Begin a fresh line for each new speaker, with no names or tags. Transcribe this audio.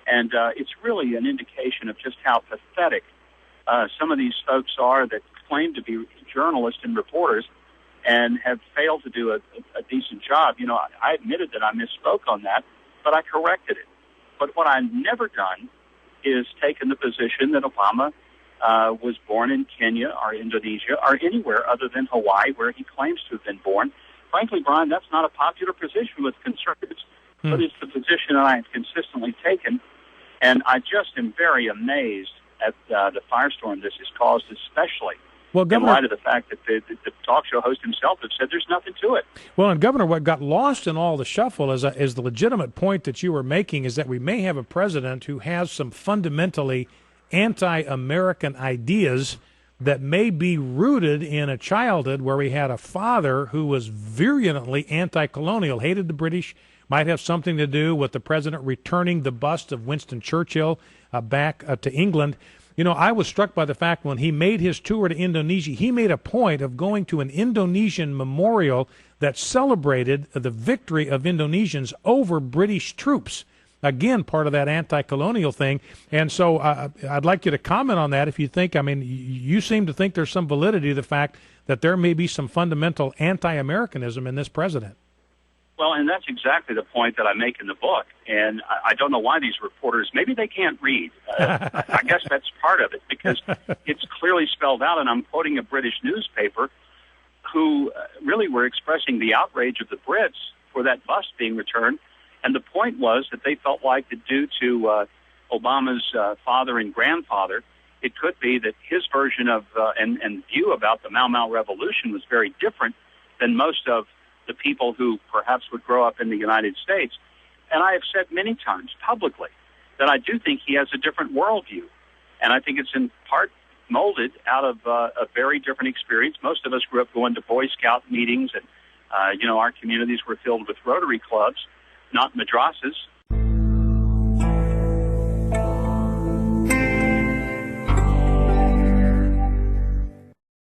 And it's really an indication of just how pathetic some of these folks are that claim to be journalists and reporters and have failed to do a decent job. You know, I admitted that I misspoke on that, but I corrected it. But what I've never done is taken the position that Obama was born in Kenya or Indonesia or anywhere other than Hawaii, where he claims to have been born. Frankly, Brian, that's not a popular position with conservatives, but it's the position that I have consistently taken. And I just am very amazed at the firestorm this has caused, especially in light of the fact that the talk show host himself has said there's nothing to it.
Well, and Governor, what got lost in all the shuffle is the legitimate point that you were making is that we may have a president who has some fundamentally anti-American ideas that may be rooted in a childhood where we had a father who was virulently anti-colonial, hated the British, might have something to do with the president returning the bust of Winston Churchill back to England. You know, I was struck by the fact when he made his tour to Indonesia, he made a point of going to an Indonesian memorial that celebrated the victory of Indonesians over British troops. Again, part of that anti-colonial thing. And so I'd like you to comment on that if you think, I mean, you seem to think there's some validity to the fact that there may be some fundamental anti-Americanism in this president.
Well, and that's exactly the point that I make in the book. And I don't know why these reporters, maybe they can't read. I guess that's part of it, because it's clearly spelled out, and I'm quoting a British newspaper who really were expressing the outrage of the Brits for that bust being returned. And the point was that they felt like that due to Obama's father and grandfather, it could be that his version of and view about the Mau Mau Revolution was very different than most of the people who perhaps would grow up in the United States. And I have said many times publicly that I do think he has a different worldview. And I think it's in part molded out of a very different experience. Most of us grew up going to Boy Scout meetings, and, our communities were filled with Rotary clubs, not madrasas.